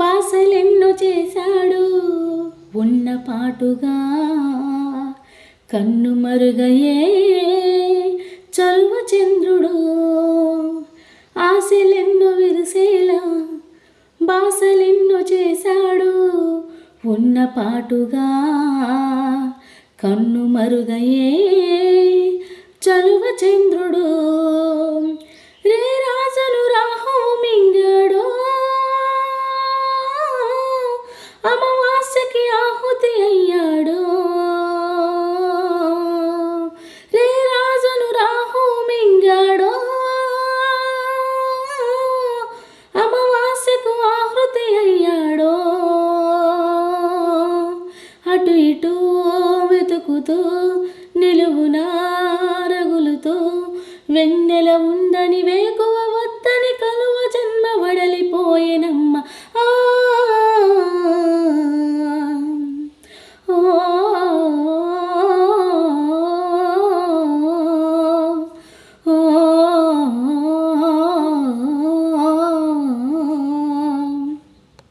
బాసలెన్నో చేశాడు ఉన్న పాటుగా, కన్ను మరుగయే చలువ చంద్రుడు. ఆశలెన్నో విరిసేలా బాసలెన్నో చేశాడు ఉన్న పాటుగా, కన్ను మరుగయే చలువ చంద్రుడు. రే రాజను రాహు మింగాడో, అమావాస్యకి ఆహుతి అయ్యాడో. రే రాజను రాహు మింగాడో, అమావాస్యకు ఆహుతి అయ్యాడో. అటు ఇటు వెతుకుతూ